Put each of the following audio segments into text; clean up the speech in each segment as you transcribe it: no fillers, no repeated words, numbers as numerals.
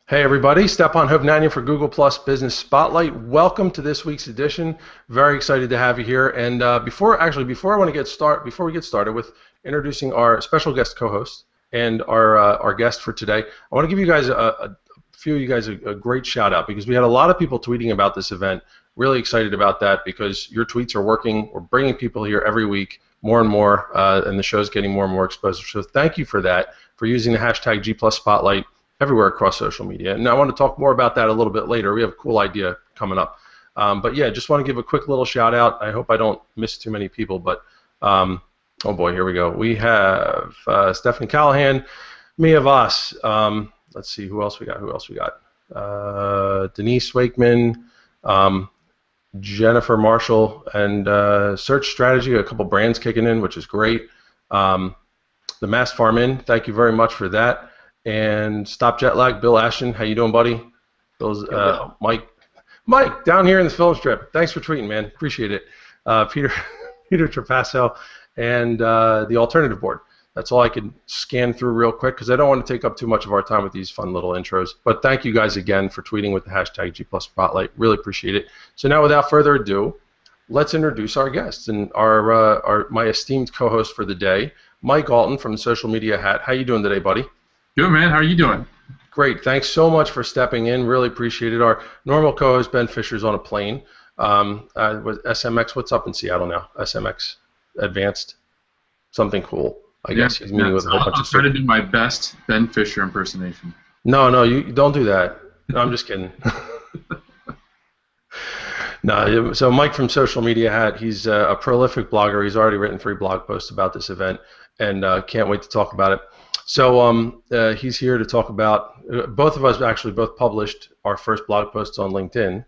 Hey everybody, Stepan Hovnanian for Google Plus Business Spotlight. Welcome to this week's edition. Very excited to have you here. And before we get started with introducing our special guest co-host and our guest for today, I want to give you guys a great shout out because we had a lot of people tweeting about this event. Really excited about that because your tweets are working. We're bringing people here every week, more and more, and the show's getting more and more exposure. So thank you for that, for using the hashtag #GPLUSSPOTLIGHT everywhere across social media. And I want to talk more about that a little bit later. We have a cool idea coming up. But yeah, just want to give a quick little shout out. I hope I don't miss too many people, but oh boy, here we go. We have Stephanie Callahan, Mia Voss. Let's see, who else we got? Denise Wakeman, Jennifer Marshall, and Search Strategy, a couple brands kicking in, which is great. The Mass Farm Inn, thank you very much for that. And Stop Jet Lag, Bill Ashton, how you doing, buddy? Bill's Mike down here in the film strip. Thanks for tweeting, man. Appreciate it. Peter Trapasso, and the Alternative Board. That's all I could scan through real quick because I don't want to take up too much of our time with these fun little intros. But thank you guys again for tweeting with the hashtag #GPLUSSPOTLIGHT. Really appreciate it. So now, without further ado, let's introduce our guests and my esteemed co-host for the day, Mike Allton from Social Media Hat. How you doing today, buddy? Good, man. How are you doing? Great. Thanks so much for stepping in. Really appreciate it. Our normal co-host, Ben Fisher's on a plane. With SMX, what's up in Seattle now? SMX Advanced? Something cool. I guess he's meeting with a whole bunch of I'll try to do my best Ben Fisher impersonation. No, you don't do that. No, I'm just kidding. No, so Mike from Social Media Hat, he's a prolific blogger. He's already written 3 blog posts about this event, and can't wait to talk about it. So he's here to talk about, both of us actually both published our first blog posts on LinkedIn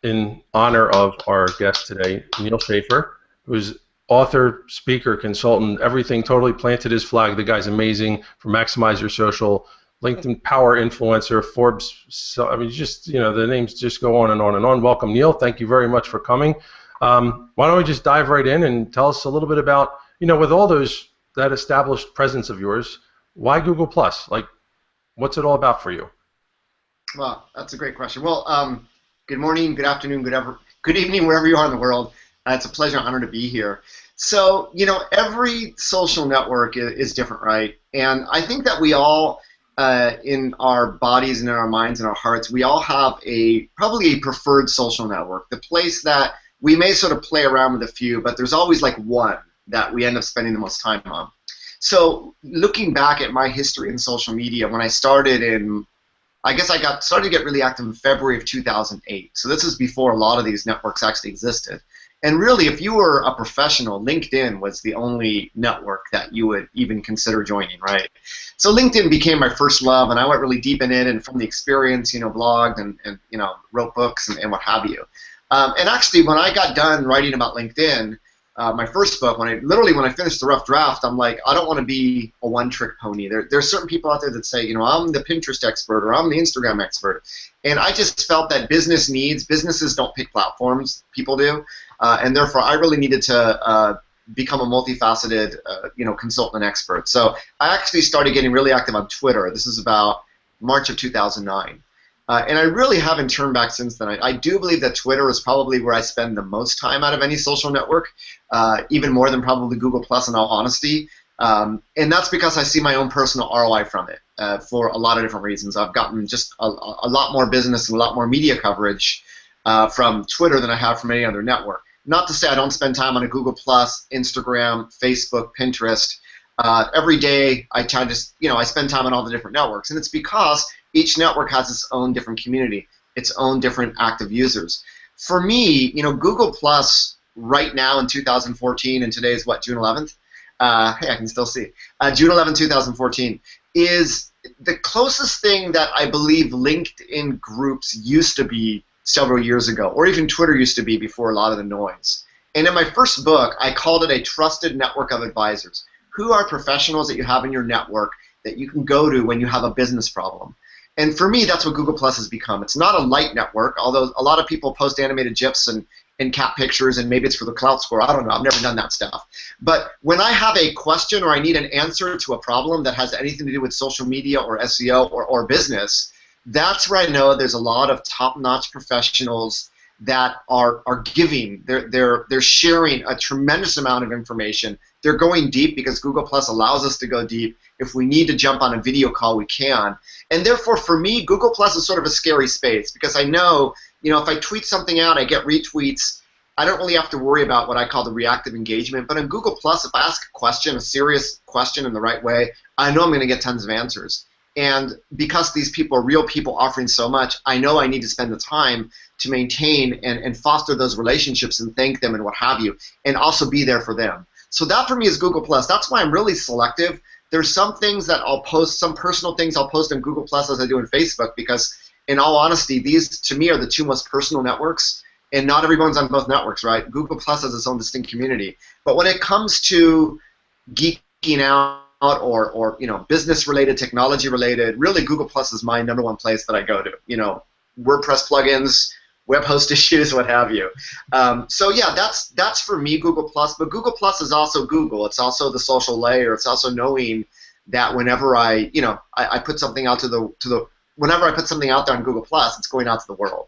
in honor of our guest today, Neal Schaffer, who's author, speaker, consultant, everything, totally planted his flag. The guy's amazing for Maximize Your Social, LinkedIn Power Influencer, Forbes. So, I mean, just, the names just go on and on and on. Welcome, Neal. Thank you very much for coming. Why don't we just dive right in and tell us a little bit about, with all that established presence of yours, why Google Plus? Like, what's it all about for you? Well, that's a great question. Well, good morning, good afternoon, good evening, wherever you are in the world. It's a pleasure and honor to be here. So, every social network is different, right? And I think that we all, in our bodies and in our minds and our hearts, we all have probably a preferred social network, the place that we may sort of play around with a few, but there's always like one that we end up spending the most time on. So looking back at my history in social media, when I started started to get really active in February of 2008. So this is before a lot of these networks actually existed. And really, if you were a professional, LinkedIn was the only network that you would even consider joining, right? So LinkedIn became my first love, and I went really deep in it, and from the experience, blogged and wrote books and what have you. And actually, when I got done writing about LinkedIn, my first book, when I finished the rough draft, I'm like, I don't want to be a one-trick pony. There's certain people out there that say, I'm the Pinterest expert or I'm the Instagram expert, and I just felt that businesses don't pick platforms, people do, and therefore I really needed to become a multifaceted, consultant and expert. So I actually started getting really active on Twitter. This is about March of 2009. And I really haven't turned back since then. I do believe that Twitter is probably where I spend the most time out of any social network, even more than probably Google Plus in all honesty. And that's because I see my own personal ROI from it for a lot of different reasons. I've gotten just a lot more business and a lot more media coverage from Twitter than I have from any other network. Not to say I don't spend time on a Google Plus, Instagram, Facebook, Pinterest. Every day I try to, I spend time on all the different networks, and it's because each network has its own different community, its own different active users. For me, Google Plus right now in 2014, and today is what, June 11th? Hey, I can still see. June 11, 2014 is the closest thing that I believe LinkedIn groups used to be several years ago, or even Twitter used to be before a lot of the noise. And in my first book, I called it a trusted network of advisors. Who are professionals that you have in your network that you can go to when you have a business problem? And for me, that's what Google Plus has become. It's not a light network, although a lot of people post animated GIFs and cat pictures, and maybe it's for the clout score. I don't know. I've never done that stuff. But when I have a question or I need an answer to a problem that has anything to do with social media or SEO or business, that's where I know there's a lot of top-notch professionals that are giving. They're sharing a tremendous amount of information. They're going deep because Google Plus allows us to go deep. If we need to jump on a video call, we can. And therefore, for me, Google Plus is sort of a scary space because I know, if I tweet something out, I get retweets. I don't really have to worry about what I call the reactive engagement. But on Google Plus, if I ask a question, a serious question in the right way, I know I'm going to get tons of answers. And because these people are real people offering so much, I know I need to spend the time to maintain and foster those relationships and thank them and what have you, and also be there for them. So that for me is Google Plus. That's why I'm really selective. There's some things that I'll post, some personal things I'll post on Google Plus as I do on Facebook, because in all honesty, these to me are the two most personal networks, and not everyone's on both networks, right? Google Plus has its own distinct community. But when it comes to geeking out or business-related, technology-related, really Google Plus is my number one place that I go to. WordPress plugins, web host issues, what have you. So yeah, that's for me Google Plus. But Google Plus is also Google. It's also the social layer. It's also knowing that whenever I put something out whenever I put something out there on Google Plus, it's going out to the world.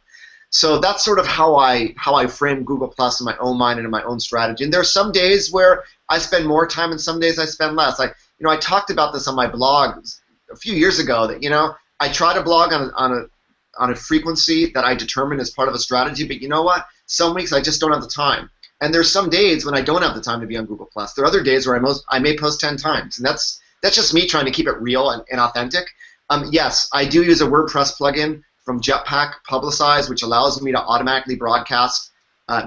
So that's sort of how I frame Google Plus in my own mind and in my own strategy. And there are some days where I spend more time and some days I spend less. I talked about this on my blog a few years ago that I try to blog on a frequency that I determine as part of a strategy, but you know what? Some weeks I just don't have the time. And there's some days when I don't have the time to be on Google Plus. There are other days where I may post 10 times, and that's just me trying to keep it real and authentic. Yes, I do use a WordPress plugin from Jetpack Publicize, which allows me to automatically broadcast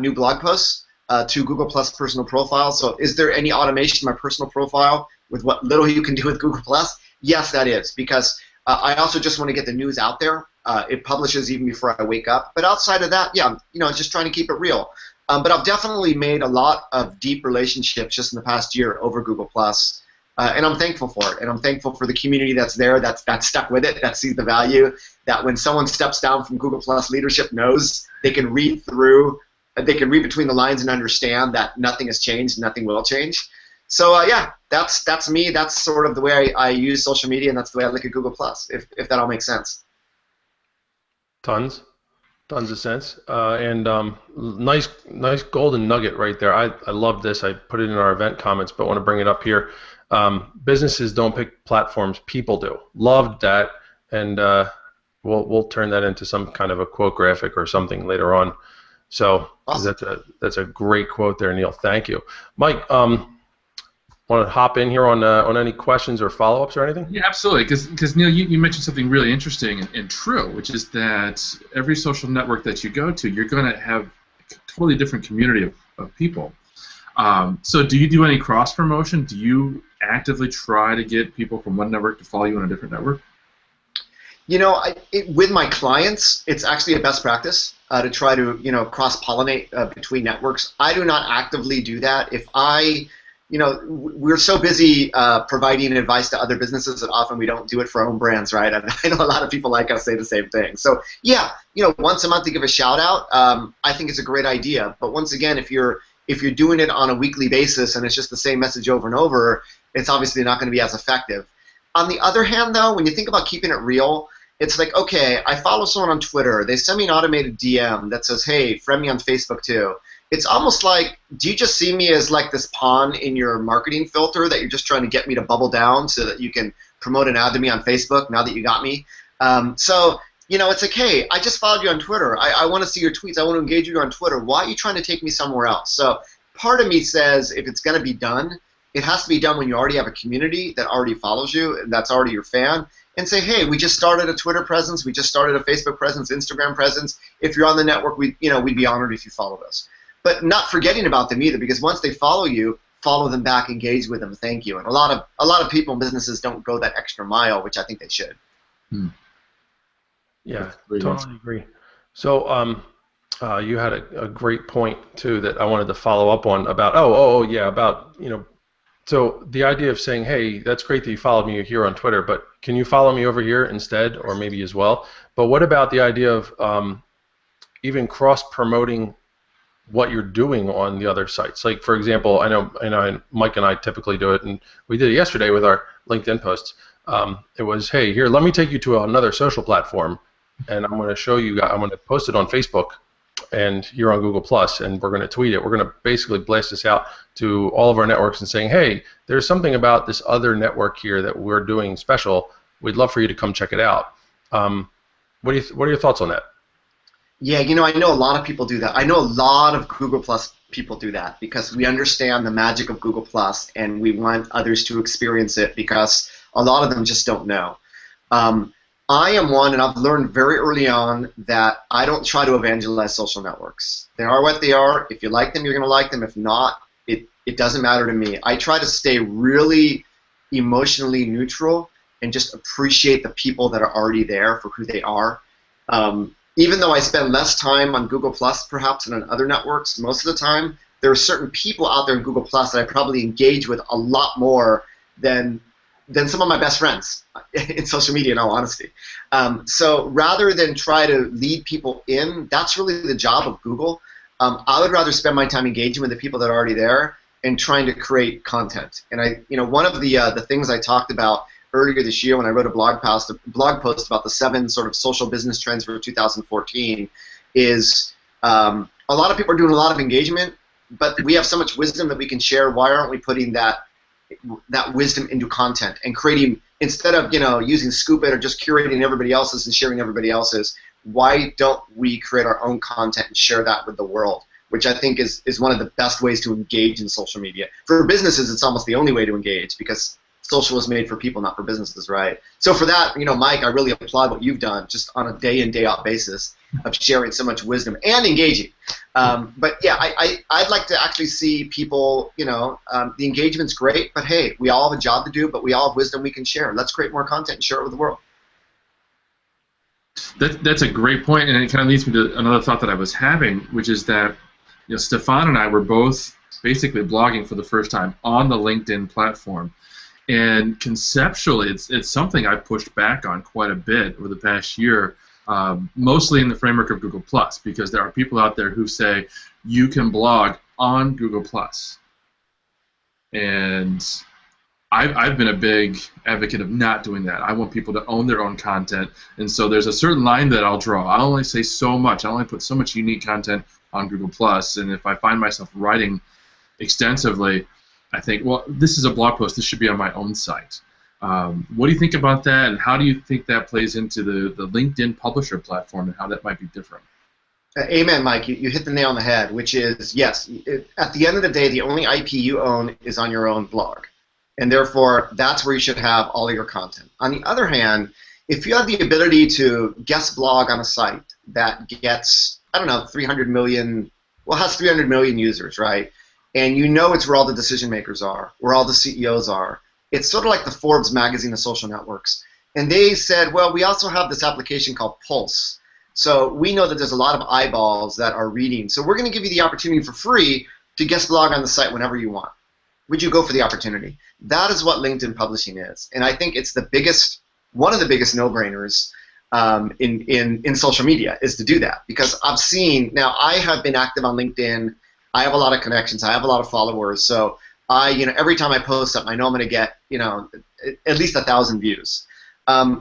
new blog posts to Google Plus personal profile. So is there any automation in my personal profile with what little you can do with Google Plus? Yes, that is, because I also just want to get the news out there. It publishes even before I wake up. But outside of that, yeah, just trying to keep it real. But I've definitely made a lot of deep relationships just in the past year over Google Plus. And I'm thankful for it, and I'm thankful for the community that's there, that's stuck with it, that sees the value, that when someone steps down from Google Plus leadership knows they can read between the lines and understand that nothing has changed, nothing will change. So yeah, that's me. That's sort of the way I use social media, and that's the way I look at Google Plus, if that all makes sense. Tons of sense, and nice golden nugget right there. I love this. I put it in our event comments, but want to bring it up here. Businesses don't pick platforms, people do. Loved that, and we'll turn that into some kind of a quote graphic or something later on. So awesome. That's a great quote there, Neal. Thank you, Mike. Want to hop in here on any questions or follow-ups or anything? Yeah, absolutely. Because Neal, you mentioned something really interesting and true, which is that every social network that you go to, you're going to have a totally different community of people. So do you do any cross-promotion? Do you actively try to get people from one network to follow you on a different network? With my clients, it's actually a best practice to try to cross-pollinate between networks. I do not actively do that. If we're so busy providing advice to other businesses that often we don't do it for our own brands, right? And I know a lot of people like us say the same thing. So yeah, once a month to give a shout out, I think it's a great idea. But once again, if you're doing it on a weekly basis and it's just the same message over and over, it's obviously not going to be as effective. On the other hand, though, when you think about keeping it real, it's like, okay, I follow someone on Twitter. They send me an automated DM that says, hey, friend me on Facebook too. It's almost like, do you just see me as like this pawn in your marketing filter that you're just trying to get me to bubble down so that you can promote an ad to me on Facebook now that you got me? So it's like, hey, I just followed you on Twitter. I want to see your tweets. I want to engage with you on Twitter. Why are you trying to take me somewhere else? So part of me says if it's going to be done, it has to be done when you already have a community that already follows you and that's already your fan. And say, hey, we just started a Twitter presence. We just started a Facebook presence, Instagram presence. If you're on the network, we'd be honored if you followed us. But not forgetting about them either, because once they follow you, follow them back, engage with them, thank you. And a lot of people and businesses don't go that extra mile, which I think they should. Yeah, totally agree. So you had a great point too that I wanted to follow up on about about so the idea of saying, hey, that's great that you followed me here on Twitter, but can you follow me over here instead, or maybe as well? But what about the idea of even cross-promoting what you're doing on the other sites? Like, for example, I know Mike and I typically do it, and we did it yesterday with our LinkedIn posts. It was, hey, here, let me take you to another social platform, and I'm going to show you. I'm going to post it on Facebook, and you're on Google Plus, and we're going to tweet it. We're going to basically blast this out to all of our networks and saying, hey, there's something about this other network here that we're doing special. We'd love for you to come check it out. What are your thoughts on that? Yeah, I know a lot of people do that. I know a lot of Google Plus people do that because we understand the magic of Google Plus, and we want others to experience it because a lot of them just don't know. I am one, and I've learned very early on that I don't try to evangelize social networks. They are what they are. If you like them, you're going to like them. If not, it doesn't matter to me. I try to stay really emotionally neutral and just appreciate the people that are already there for who they are. Even though I spend less time on Google Plus perhaps than on other networks, most of the time there are certain people out there in Google Plus that I probably engage with a lot more than some of my best friends in social media, in all honesty. So rather than try to lead people in, that's really the job of Google. I would rather spend my time engaging with the people that are already there and trying to create content. And one of the things I talked about earlier this year when I wrote a blog post about the 7 sort of social business trends for 2014 is a lot of people are doing a lot of engagement, but we have so much wisdom that we can share. Why aren't we putting that wisdom into content and creating, instead of using Scoop It or just curating everybody else's and sharing everybody else's, why don't we create our own content and share that with the world, which I think is one of the best ways to engage in social media. For businesses, it's almost the only way to engage because social is made for people, not for businesses, right? So for that, Mike, I really applaud what you've done just on a day in, day out basis of sharing so much wisdom and engaging. But yeah, I'd like to actually see people, the engagement's great, but hey, we all have a job to do, but we all have wisdom we can share. Let's create more content and share it with the world. That's a great point, and it kind of leads me to another thought that I was having, which is that Stefan and I were both basically blogging for the first time on the LinkedIn platform. And conceptually, it's something I've pushed back on quite a bit over the past year, mostly in the framework of Google+, because there are people out there who say you can blog on Google+. And I've been a big advocate of not doing that. I want people to own their own content, and so there's a certain line that I'll draw. I'll only say so much. I'll only put so much unique content on Google+, and if I find myself writing extensively, I think, well, this is a blog post. This should be on my own site. What do you think about that, and how do you think that plays into the LinkedIn publisher platform and how that might be different? Amen, Mike. You hit the nail on the head, which is, yes, at the end of the day, the only IP you own is on your own blog. And therefore, that's where you should have all of your content. On the other hand, if you have the ability to guest blog on a site that gets, 300 million, well, has 300 million users, right? And it's where all the decision makers are, where all the CEOs are. It's sort of like the Forbes magazine of social networks. And they said, well, we also have this application called Pulse. So we know that there's a lot of eyeballs that are reading. So we're going to give you the opportunity for free to guest blog on the site whenever you want. Would you go for the opportunity? That is what LinkedIn publishing is. And I think it's one of the biggest no-brainers in social media is to do that. Because I've seen, now I have been active on LinkedIn. I have a lot of connections. I have a lot of followers. So every time I post something, I know I'm going to get, at least 1,000 views.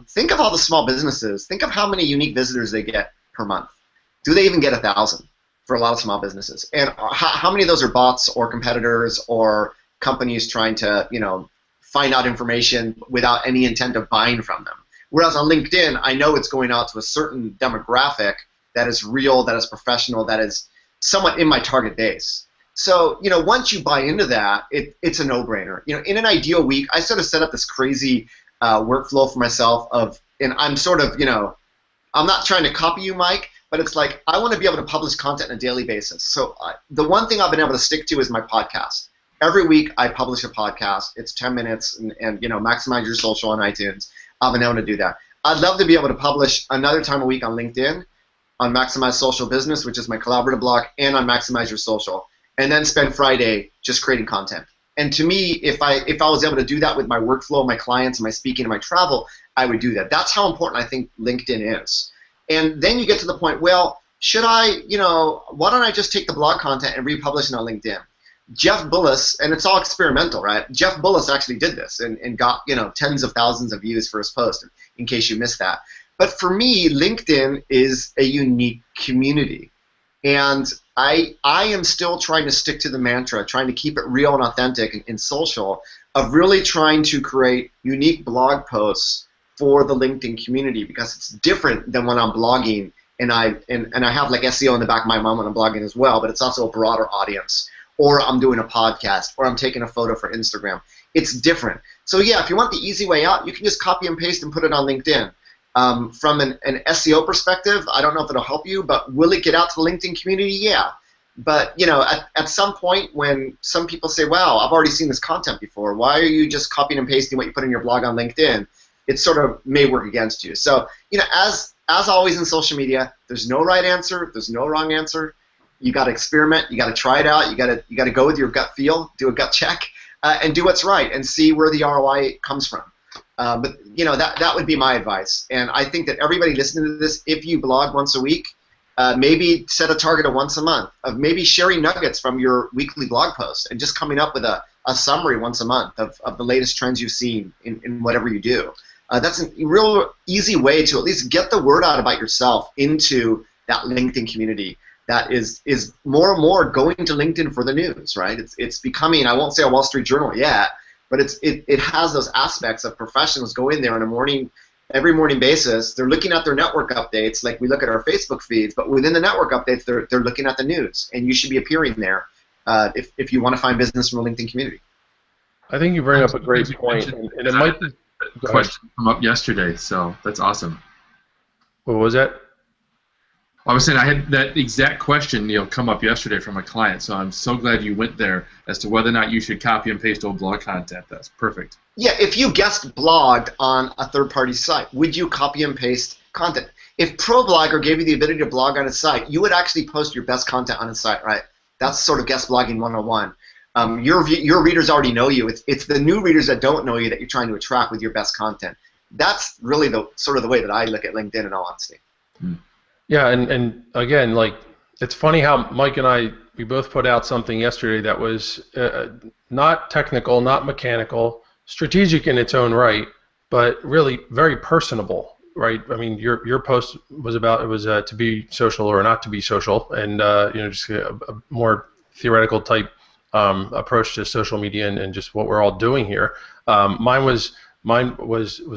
Think of all the small businesses. Think of how many unique visitors they get per month. Do they even get 1,000 for a lot of small businesses? And how many of those are bots or competitors or companies trying to, find out information without any intent of buying from them? Whereas on LinkedIn, I know it's going out to a certain demographic that is real, that is professional, that is somewhat in my target base. So, once you buy into that, it's a no-brainer. In an ideal week, I sort of set up this crazy workflow for myself and I'm sort of, I'm not trying to copy you, Mike, but it's like I want to be able to publish content on a daily basis. So the one thing I've been able to stick to is my podcast. Every week I publish a podcast. It's 10 minutes, and maximize your social on iTunes. I've been able to do that. I'd love to be able to publish another time a week on LinkedIn, on Maximize Social Business, which is my collaborative blog, and on Maximize Your Social, and then spend Friday just creating content. And to me, if I was able to do that with my workflow, my clients, and my speaking and my travel, I would do that. That's how important I think LinkedIn is. And then you get to the point, well, should I, why don't I just take the blog content and republish it on LinkedIn? Jeff Bullis, and it's all experimental, right? Jeff Bullis actually did this and got, you know, tens of thousands of views for his post, in case you missed that. But for me, LinkedIn is a unique community. And I am still trying to stick to the mantra, trying to keep it real and authentic in social, of really trying to create unique blog posts for the LinkedIn community, because it's different than when I'm blogging, and I have like SEO in the back of my mind when I'm blogging as well, but it's also a broader audience, or I'm doing a podcast, or I'm taking a photo for Instagram. It's different. So yeah, if you want the easy way out, you can just copy and paste and put it on LinkedIn. From an SEO perspective, I don't know if it'll help you, but will it get out to the LinkedIn community? Yeah. But you know, at some point when some people say, wow, I've already seen this content before, why are you just copying and pasting what you put in your blog on LinkedIn? It sort of may work against you. So, you know, as always in social media, there's no right answer, there's no wrong answer. You got to experiment, you got to try it out, you got to go with your gut feel, do a gut check, and do what's right, and see where the ROI comes from. But you know, that would be my advice. And I think that everybody listening to this, if you blog once a week, maybe set a target of once a month of maybe sharing nuggets from your weekly blog posts and just coming up with a summary once a month of the latest trends you've seen in whatever you do. That's a real easy way to at least get the word out about yourself into that LinkedIn community that is more and more going to LinkedIn for the news, right? It's becoming, I won't say a Wall Street Journal yet, but it has those aspects of professionals go in there on a every morning basis. They're looking at their network updates like we look at our Facebook feeds, but within the network updates, they're looking at the news, and you should be appearing there if you want to find business from the LinkedIn community. I think you bring up a great point, and it might be a question come up yesterday, so that's awesome. What was that? I was saying I had that exact question, Neal, come up yesterday from a client, so I'm so glad you went there as to whether or not you should copy and paste old blog content. That's perfect. Yeah, if you guest blogged on a third-party site, would you copy and paste content? If ProBlogger gave you the ability to blog on a site, you would actually post your best content on a site, right? That's sort of guest blogging 101. Your readers already know you. It's the new readers that don't know you that you're trying to attract with your best content. That's really the sort of the way that I look at LinkedIn, in all honesty. Yeah, and again, like, it's funny how Mike and we both put out something yesterday that was not technical, not mechanical, strategic in its own right, but really very personable, right? I mean, your post was about to be social or not to be social, and you know, just a more theoretical type approach to social media and just what we're all doing here. Mine was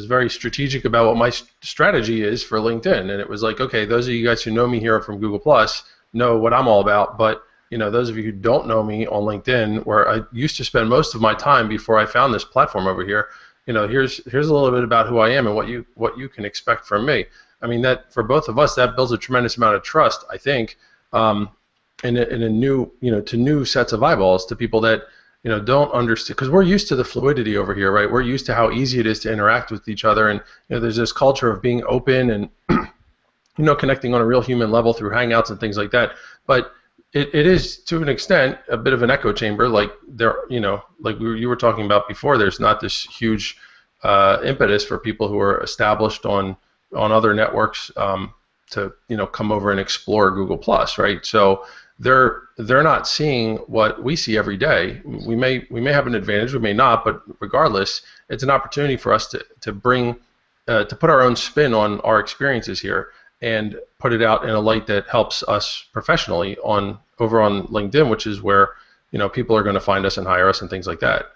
very strategic about what my strategy is for LinkedIn, and it was like, okay, those of you guys who know me here from Google Plus know what I'm all about, but you know, those of you who don't know me on LinkedIn, where I used to spend most of my time before I found this platform over here, you know, here's a little bit about who I am and what you can expect from me. I mean, that for both of us, that builds a tremendous amount of trust, I think, in a new, you know, to new sets of eyeballs, to people that, you know, don't understand, because we're used to the fluidity over here, right? We're used to how easy it is to interact with each other, and you know, there's this culture of being open and you know, connecting on a real human level through Hangouts and things like that. But it is, to an extent, a bit of an echo chamber. Like there, you know, like you were talking about before. There's not this huge impetus for people who are established on other networks to, you know, come over and explore Google Plus, right? So they're not seeing what we see every day. We may have an advantage, we may not, but regardless, it's an opportunity for us to bring to put our own spin on our experiences here and put it out in a light that helps us professionally over on LinkedIn, which is where, you know, people are going to find us and hire us and things like that.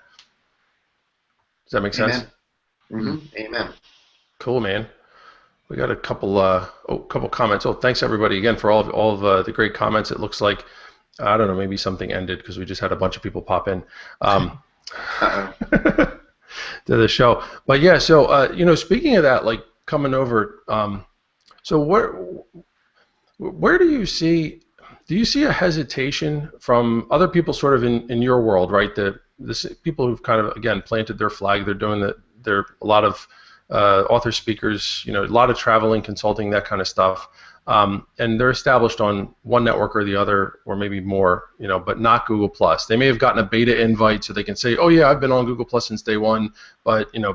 Does that make sense? Mm-hmm. Amen. Cool, man. We got a couple comments. Oh, thanks everybody again for all of the great comments. It looks like, I don't know, maybe something ended because we just had a bunch of people pop in to the show. But yeah, so you know, speaking of that, like coming over, so where do you see a hesitation from other people sort of in your world, right? The people who've kind of, again, planted their flag. They're doing there are a lot of author speakers, you know, a lot of traveling, consulting, that kind of stuff, and they're established on one network or the other, or maybe more, you know, but not Google Plus. They may have gotten a beta invite so they can say, oh yeah, I've been on Google Plus since day one, but you know,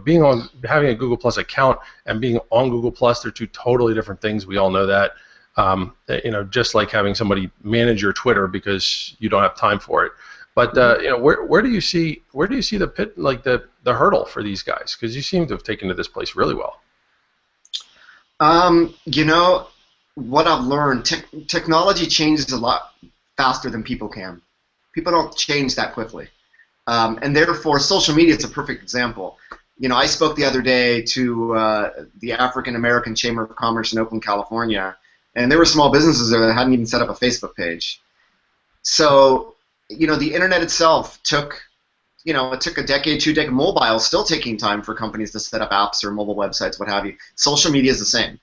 having a Google Plus account and being on Google Plus, they're two totally different things. We all know that. You know, just like having somebody manage your Twitter because you don't have time for it. But where do you see the pit, like the hurdle for these guys? Because you seem to have taken to this place really well. You know, what I've learned, technology changes a lot faster than people can. People don't change that quickly. And therefore, social media is a perfect example. You know, I spoke the other day to the African American Chamber of Commerce in Oakland, California, and there were small businesses there that hadn't even set up a Facebook page. So, you know, the internet itself took, it took a decade, 2 decades. Mobile still taking time for companies to set up apps or mobile websites, what have you. Social media is the same.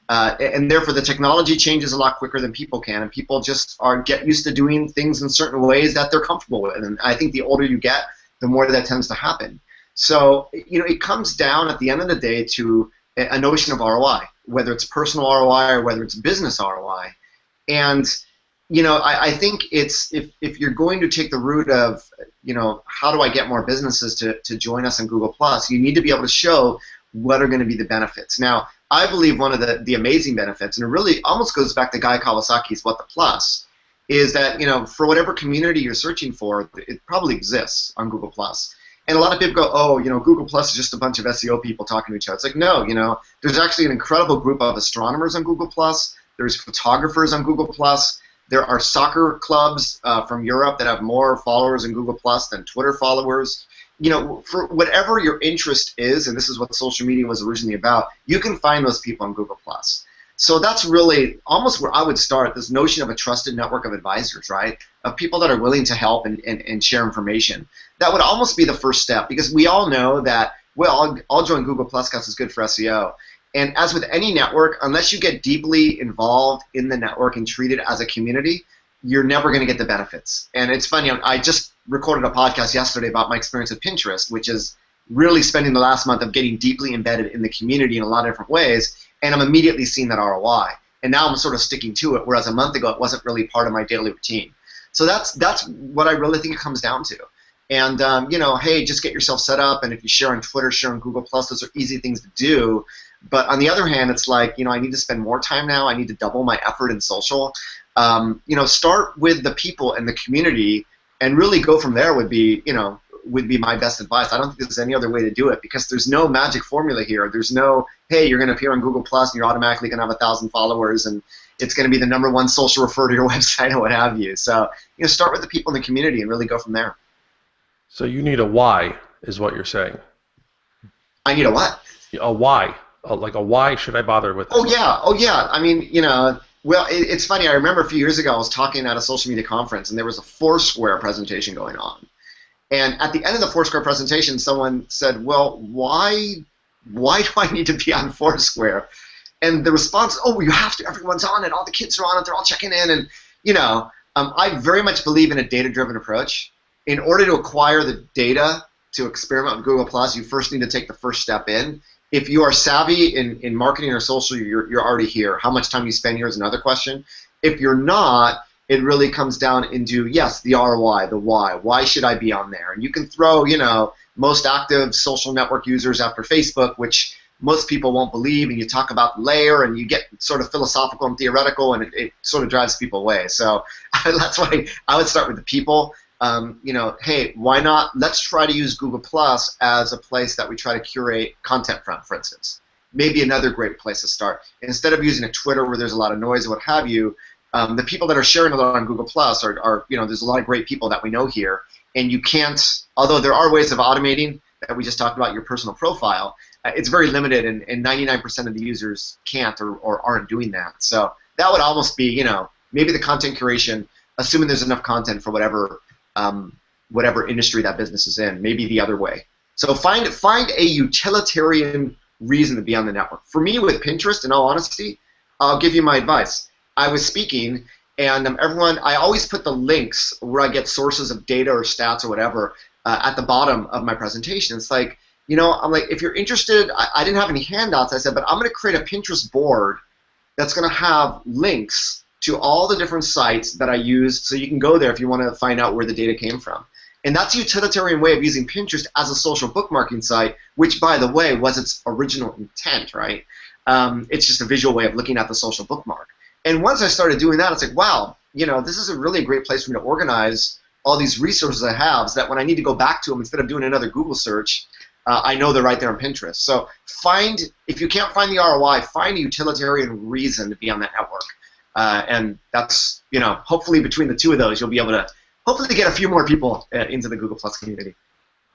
And therefore, the technology changes a lot quicker than people can, and people just get used to doing things in certain ways that they're comfortable with. And I think the older you get, the more that tends to happen. So, you know, it comes down at the end of the day to a notion of ROI, whether it's personal ROI or whether it's business ROI. And, you know, I think it's if you're going to take the route of, you know, how do I get more businesses to join us in Google+, you need to be able to show what are going to be the benefits. Now, I believe one of the amazing benefits, and it really almost goes back to Guy Kawasaki's What the Plus, is that, you know, for whatever community you're searching for, it probably exists on Google+. And a lot of people go, oh, you know, Google Plus is just a bunch of SEO people talking to each other. It's like, no, you know, there's actually an incredible group of astronomers on Google Plus. There's photographers on Google Plus. There are soccer clubs from Europe that have more followers in Google Plus than Twitter followers. You know, for whatever your interest is, and this is what social media was originally about, you can find those people on Google Plus. So that's really almost where I would start, this notion of a trusted network of advisors, right? Of people that are willing to help and share information. That would almost be the first step, because we all know that, well, I'll join Google Plus because it's good for SEO. And as with any network, unless you get deeply involved in the network and treat it as a community, you're never going to get the benefits. And it's funny, I just recorded a podcast yesterday about my experience with Pinterest, which is really spending the last month of getting deeply embedded in the community in a lot of different ways, and I'm immediately seeing that ROI. And now I'm sort of sticking to it, whereas a month ago it wasn't really part of my daily routine. So that's what I really think it comes down to. And, you know, hey, just get yourself set up, and if you share on Twitter, share on Google+, those are easy things to do. But on the other hand, it's like, you know, I need to spend more time now. I need to double my effort in social. You know, start with the people and the community, and really go from there would be, you know, would be my best advice. I don't think there's any other way to do it, because there's no magic formula here. There's no, hey, you're going to appear on Google Plus and you're automatically going to have 1,000 followers and it's going to be the #1 social refer to your website or what have you. So, you know, start with the people in the community and really go from there. So you need a why, is what you're saying. I need a what? A why. Like a why should I bother with this? Oh yeah. I mean, you know, well, it's funny. I remember a few years ago I was talking at a social media conference and there was a Foursquare presentation going on. And at the end of the Foursquare presentation, someone said, well, why do I need to be on Foursquare? And the response, oh, you have to, everyone's on it, all the kids are on it, they're all checking in. And, you know, I very much believe in a data-driven approach. In order to acquire the data to experiment with Google+, you first need to take the first step in. If you are savvy in marketing or social, you're already here. How much time you spend here is another question. If you're not, it really comes down into, yes, the ROI, the why. Why should I be on there? And you can throw, you know, most active social network users after Facebook, which most people won't believe, and you talk about layer, and you get sort of philosophical and theoretical, and it sort of drives people away. So that's why I would start with the people. You know, hey, why not? Let's try to use Google Plus as a place that we try to curate content from, for instance. Maybe another great place to start. Instead of using a Twitter where there's a lot of noise and what have you, the people that are sharing a lot on Google Plus are, you know, there's a lot of great people that we know here, and you can't, although there are ways of automating that we just talked about, your personal profile, it's very limited, and 99% of the users can't or aren't doing that. So that would almost be, you know, maybe the content curation, assuming there's enough content for whatever industry that business is in, maybe the other way. So find a utilitarian reason to be on the network. For me, with Pinterest, in all honesty, I'll give you my advice. I was speaking, and I always put the links where I get sources of data or stats or whatever at the bottom of my presentation. It's like, you know, I'm like, if you're interested, I didn't have any handouts. I said, but I'm going to create a Pinterest board that's going to have links to all the different sites that I use, so you can go there if you want to find out where the data came from. And that's a utilitarian way of using Pinterest as a social bookmarking site, which, by the way, was its original intent, right? It's just a visual way of looking at the social bookmark. And once I started doing that, it's like, wow, you know, this is a really great place for me to organize all these resources I have, so that when I need to go back to them, instead of doing another Google search, I know they're right there on Pinterest. So if you can't find the ROI, find a utilitarian reason to be on that network. And that's, hopefully between the two of those, you'll be able to hopefully get a few more people into the Google Plus community.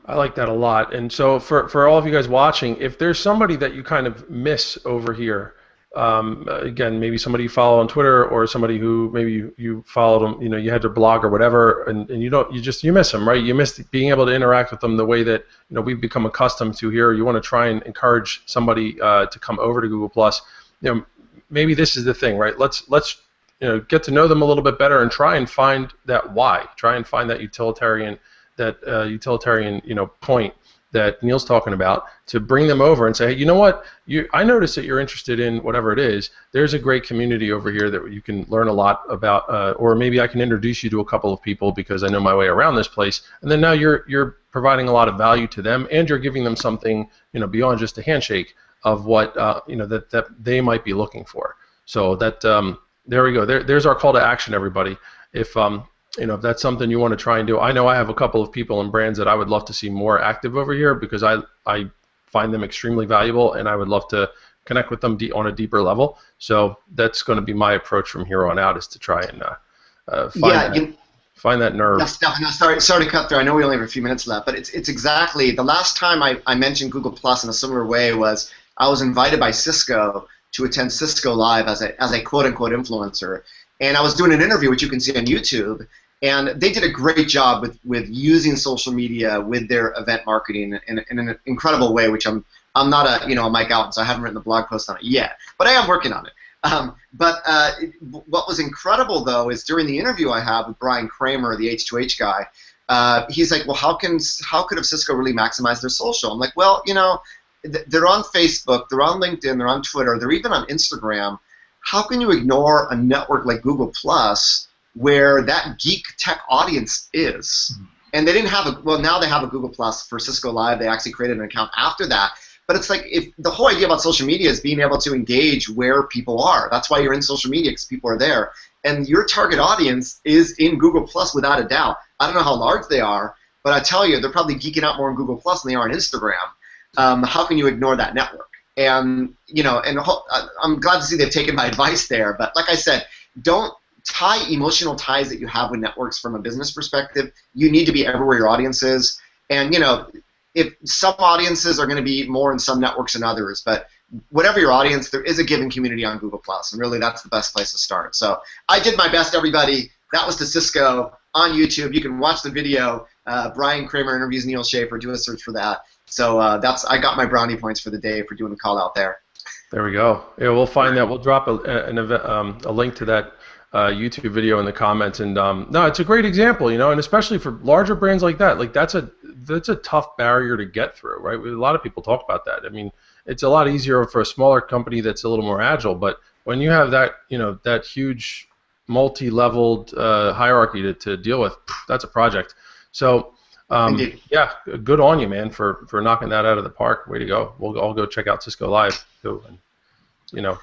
I like that a lot. And so for all of you guys watching, if there's somebody that you kind of miss over here, again, maybe somebody you follow on Twitter, or somebody who maybe you followed them, you had their blog or whatever, and you miss them, right? You miss being able to interact with them the way that we've become accustomed to here. You want to try and encourage somebody to come over to Google Plus. Maybe this is the thing, right? Let's get to know them a little bit better and try and find that why. Try and find that utilitarian point that Neal's talking about, to bring them over and say, hey, you know what? I noticed that you're interested in whatever it is. There's a great community over here that you can learn a lot about, or maybe I can introduce you to a couple of people because I know my way around this place. And then now you're providing a lot of value to them, and you're giving them something beyond just a handshake of what that they might be looking for. So that there we go. There's our call to action, everybody. If that's something you want to try and do. I know I have a couple of people and brands that I would love to see more active over here, because I find them extremely valuable, and I would love to connect with them on a deeper level. So that's going to be my approach from here on out, is to try and find that nerve. Yes, no, sorry to cut through. I know we only have a few minutes left, but it's exactly the last time I mentioned Google Plus in a similar way was I was invited by Cisco to attend Cisco Live as a quote-unquote influencer. And I was doing an interview, which you can see on YouTube, and they did a great job with using social media with their event marketing in an incredible way, which I'm not a Mike Allton, so I haven't written a blog post on it yet, but I am working on it. What was incredible, though, is during the interview I had with Brian Kramer, the H2H guy, he's like, well, how could have Cisco really maximized their social? I'm like, well, they're on Facebook, they're on LinkedIn, they're on Twitter, they're even on Instagram. How can you ignore a network like Google Plus, where that geek tech audience is? And they didn't have now they have a Google Plus for Cisco Live. They actually created an account after that. But it's like, if the whole idea about social media is being able to engage where people are. That's why you're in social media, because people are there. And your target audience is in Google Plus without a doubt. I don't know how large they are, but I tell you, they're probably geeking out more on Google Plus than they are on Instagram. How can you ignore that network? And I'm glad to see they've taken my advice there. But like I said, don't tie emotional ties that you have with networks from a business perspective. You need to be everywhere your audience is. And if some audiences are going to be more in some networks than others, but whatever your audience, there is a given community on Google Plus, and really that's the best place to start. So I did my best, everybody. That was to Cisco on YouTube. You can watch the video. Brian Kramer interviews Neal Schaffer. Do a search for that. So I got my brownie points for the day for doing the call out there. There we go. Yeah, we'll find that. We'll drop a link to that YouTube video in the comments. And no, it's a great example, and especially for larger brands like that. Like that's a tough barrier to get through, right? A lot of people talk about that. I mean, it's a lot easier for a smaller company that's a little more agile. But when you have that, that huge multi-leveled hierarchy to deal with, that's a project. So. Yeah, good on you, man, for knocking that out of the park. Way to go. We'll all go check out Cisco Live, go and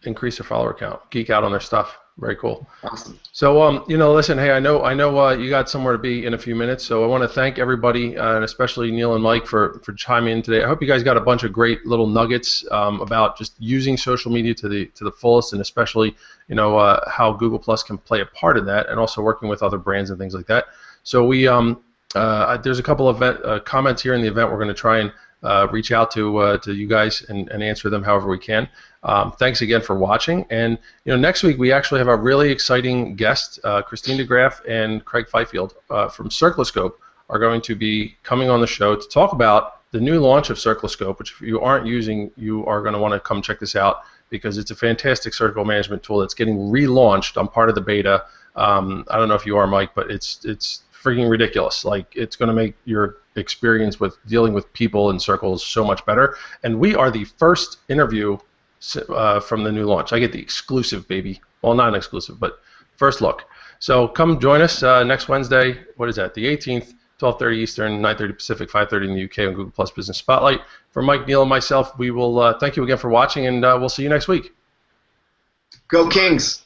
increase their follower count, geek out on their stuff. Very cool. Awesome. So listen, hey, I know you got somewhere to be in a few minutes, so I want to thank everybody, and especially Neal and Mike for chiming in today. I hope you guys got a bunch of great little nuggets about just using social media to the fullest, and especially how Google Plus can play a part in that, and also working with other brands and things like that. So we there's a couple of comments here in the event. We're going to try and reach out to you guys and answer them however we can. Thanks again for watching. And next week we actually have a really exciting guest. Christine DeGraff and Craig Fifield from Circloscope are going to be coming on the show to talk about the new launch of Circloscope, which if you aren't using, you are going to want to come check this out, because it's a fantastic circle management tool that's getting relaunched. I'm part of the beta. I don't know if you are, Mike, but it's freaking ridiculous. Like, it's going to make your experience with dealing with people in circles so much better. And we are the first interview from the new launch. I get the exclusive, baby. Well, not an exclusive, but first look. So come join us next Wednesday. What is that? The 18th, 12:30 Eastern, 9:30 Pacific, 5:30 in the UK on Google Plus Business Spotlight. For Mike, Neal, and myself, we will thank you again for watching, and we'll see you next week. Go Kings!